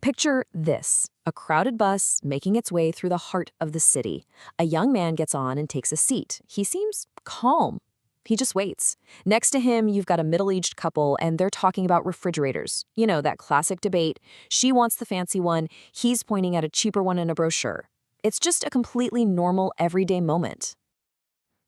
Picture this, a crowded bus making its way through the heart of the city. A young man gets on and takes a seat. He seems calm. He just waits. Next to him, you've got a middle-aged couple, and they're talking about refrigerators. You know, that classic debate. She wants the fancy one. He's pointing at a cheaper one in a brochure. It's just a completely normal, everyday moment.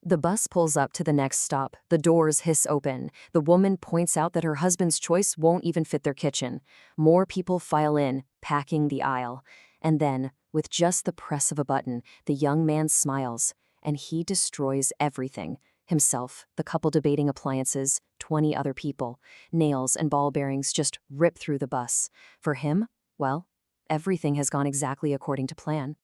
The bus pulls up to the next stop. The doors hiss open. The woman points out that her husband's choice won't even fit their kitchen. More people file in, packing the aisle. And then, with just the press of a button, the young man smiles, and he destroys everything. Himself, the couple debating appliances, 20 other people. Nails and ball bearings just rip through the bus. For him, well, everything has gone exactly according to plan.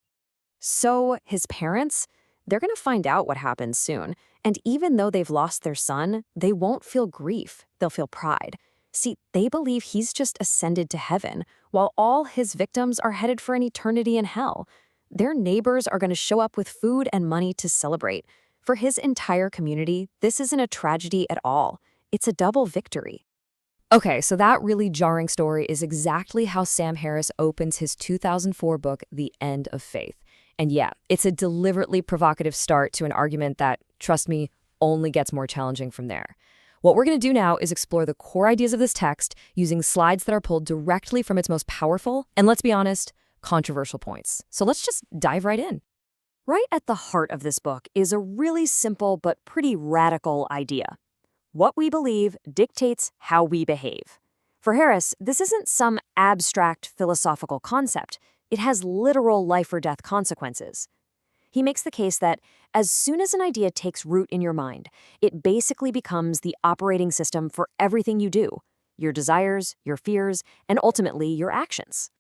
So, his parents? They're going to find out what happens soon. And even though they've lost their son, they won't feel grief. They'll feel pride. See, they believe he's just ascended to heaven, while all his victims are headed for an eternity in hell. Their neighbors are going to show up with food and money to celebrate. For his entire community, this isn't a tragedy at all. It's a double victory. Okay, so that really jarring story is exactly how Sam Harris opens his 2004 book, The End of Faith. And yeah, it's a deliberately provocative start to an argument that, trust me, only gets more challenging from there. What we're going to do now is explore the core ideas of this text using slides that are pulled directly from its most powerful, and let's be honest, controversial points. So let's just dive right in. Right at the heart of this book is a really simple but pretty radical idea. What we believe dictates how we behave. For Harris, this isn't some abstract philosophical concept. It has literal life or death consequences. He makes the case that as soon as an idea takes root in your mind, it basically becomes the operating system for everything you do, your desires, your fears, and ultimately your actions.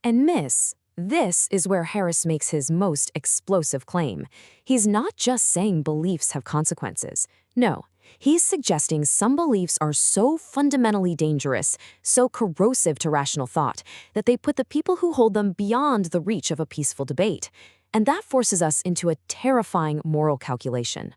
And this is where Harris makes his most explosive claim. He's not just saying beliefs have consequences. No, he's suggesting some beliefs are so fundamentally dangerous, so corrosive to rational thought, that they put the people who hold them beyond the reach of a peaceful debate. And that forces us into a terrifying moral calculation.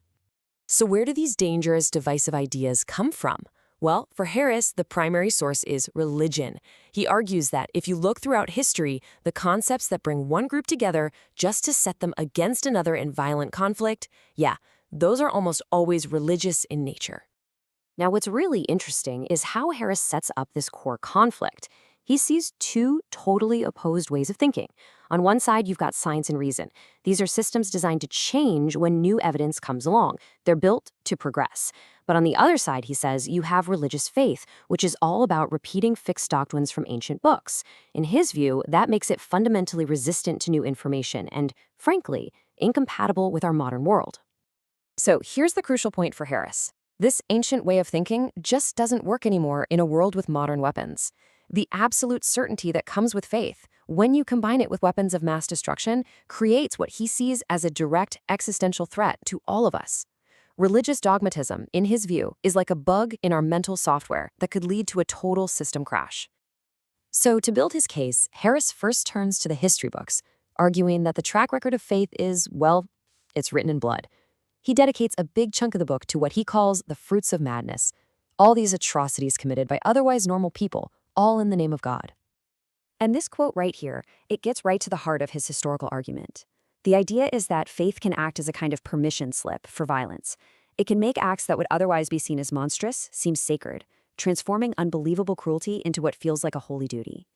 So where do these dangerous, divisive ideas come from? Well, for Harris, the primary source is religion. He argues that if you look throughout history, the concepts that bring one group together just to set them against another in violent conflict, yeah, those are almost always religious in nature. Now, what's really interesting is how Harris sets up this core conflict. He sees two totally opposed ways of thinking. On one side, you've got science and reason. These are systems designed to change when new evidence comes along. They're built to progress. But on the other side, he says, you have religious faith, which is all about repeating fixed doctrines from ancient books. In his view, that makes it fundamentally resistant to new information and, frankly, incompatible with our modern world. So here's the crucial point for Harris. This ancient way of thinking just doesn't work anymore in a world with modern weapons. The absolute certainty that comes with faith, when you combine it with weapons of mass destruction, creates what he sees as a direct existential threat to all of us. Religious dogmatism, in his view, is like a bug in our mental software that could lead to a total system crash. So to build his case, Harris first turns to the history books, arguing that the track record of faith is, well, it's written in blood. He dedicates a big chunk of the book to what he calls the fruits of madness, all these atrocities committed by otherwise normal people, all in the name of God. And this quote right here, it gets right to the heart of his historical argument. The idea is that faith can act as a kind of permission slip for violence. It can make acts that would otherwise be seen as monstrous seem sacred, transforming unbelievable cruelty into what feels like a holy duty.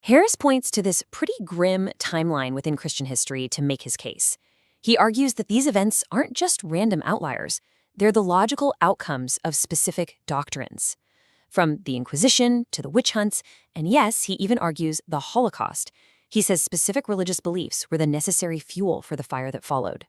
Harris points to this pretty grim timeline within Christian history to make his case. He argues that these events aren't just random outliers. They're the logical outcomes of specific doctrines. From the Inquisition to the witch hunts, and yes, he even argues the Holocaust. He says specific religious beliefs were the necessary fuel for the fire that followed.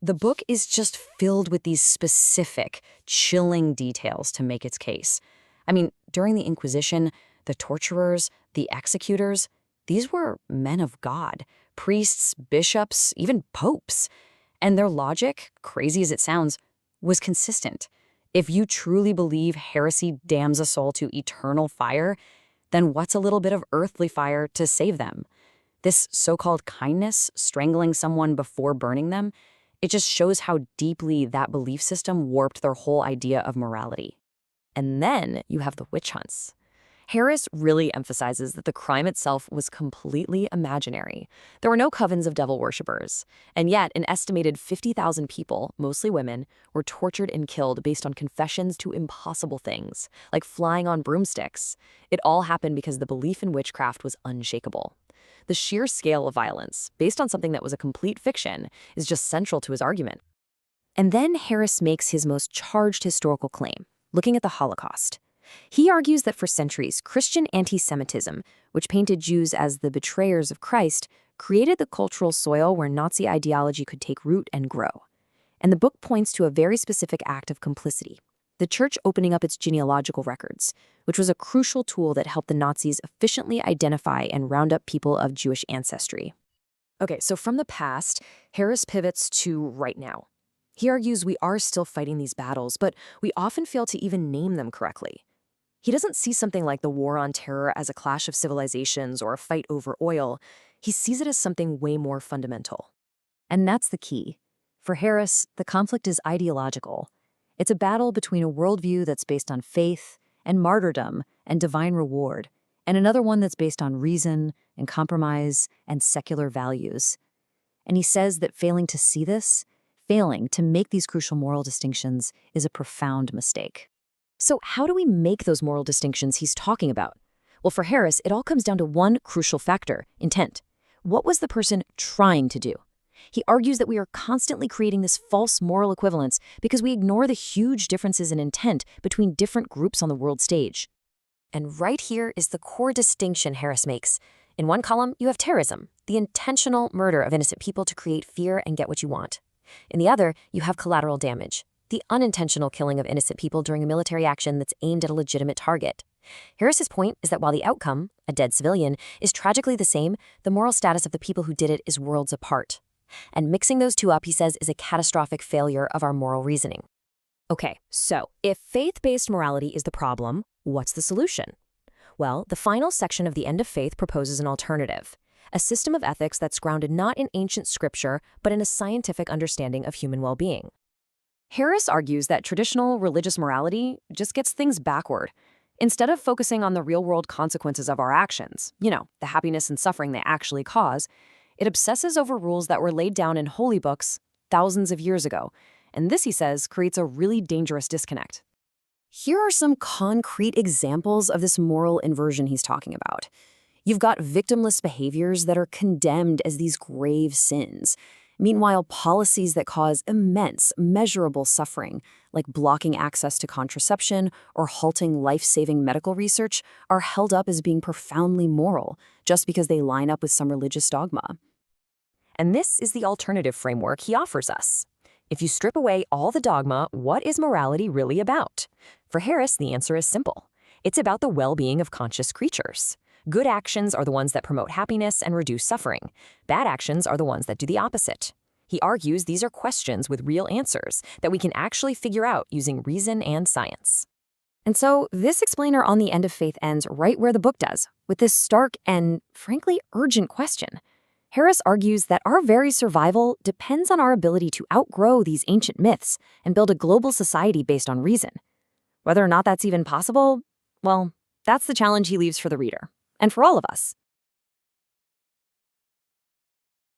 The book is just filled with these specific, chilling details to make its case. I mean, during the Inquisition, the torturers, the executors, these were men of God, priests, bishops, even popes. And their logic, crazy as it sounds, was consistent. If you truly believe heresy damns a soul to eternal fire, then what's a little bit of earthly fire to save them? This so-called kindness, strangling someone before burning them, it just shows how deeply that belief system warped their whole idea of morality. And then you have the witch hunts. Harris really emphasizes that the crime itself was completely imaginary. There were no covens of devil worshippers, and yet an estimated 50,000 people, mostly women, were tortured and killed based on confessions to impossible things, like flying on broomsticks. It all happened because the belief in witchcraft was unshakable. The sheer scale of violence, based on something that was a complete fiction, is just central to his argument. And then Harris makes his most charged historical claim, looking at the Holocaust. He argues that for centuries, Christian anti-Semitism, which painted Jews as the betrayers of Christ, created the cultural soil where Nazi ideology could take root and grow. And the book points to a very specific act of complicity, the church opening up its genealogical records, which was a crucial tool that helped the Nazis efficiently identify and round up people of Jewish ancestry. Okay, so from the past, Harris pivots to right now. He argues we are still fighting these battles, but we often fail to even name them correctly. He doesn't see something like the war on terror as a clash of civilizations or a fight over oil. He sees it as something way more fundamental. And that's the key. For Harris, the conflict is ideological. It's a battle between a worldview that's based on faith and martyrdom and divine reward, and another one that's based on reason and compromise and secular values. And he says that failing to see this, failing to make these crucial moral distinctions, is a profound mistake. So how do we make those moral distinctions he's talking about? Well, for Harris, it all comes down to one crucial factor: intent. What was the person trying to do? He argues that we are constantly creating this false moral equivalence because we ignore the huge differences in intent between different groups on the world stage. And right here is the core distinction Harris makes. In one column, you have terrorism, the intentional murder of innocent people to create fear and get what you want. In the other, you have collateral damage, the unintentional killing of innocent people during a military action that's aimed at a legitimate target. Harris's point is that while the outcome, a dead civilian, is tragically the same, the moral status of the people who did it is worlds apart. And mixing those two up, he says, is a catastrophic failure of our moral reasoning. Okay, so if faith-based morality is the problem, what's the solution? Well, the final section of The End of Faith proposes an alternative, a system of ethics that's grounded not in ancient scripture, but in a scientific understanding of human well-being. Harris argues that traditional religious morality just gets things backward. Instead of focusing on the real-world consequences of our actions, the happiness and suffering they actually cause, it obsesses over rules that were laid down in holy books thousands of years ago. And this, he says, creates a really dangerous disconnect. Here are some concrete examples of this moral inversion he's talking about. You've got victimless behaviors that are condemned as these grave sins. Meanwhile, policies that cause immense, measurable suffering, like blocking access to contraception or halting life-saving medical research, are held up as being profoundly moral, just because they line up with some religious dogma. And this is the alternative framework he offers us. If you strip away all the dogma, what is morality really about? For Harris, the answer is simple. It's about the well-being of conscious creatures. Good actions are the ones that promote happiness and reduce suffering. Bad actions are the ones that do the opposite. He argues these are questions with real answers that we can actually figure out using reason and science. And so this explainer on The End of Faith ends right where the book does, with this stark and, frankly, urgent question. Harris argues that our very survival depends on our ability to outgrow these ancient myths and build a global society based on reason. Whether or not that's even possible, well, that's the challenge he leaves for the reader, and for all of us.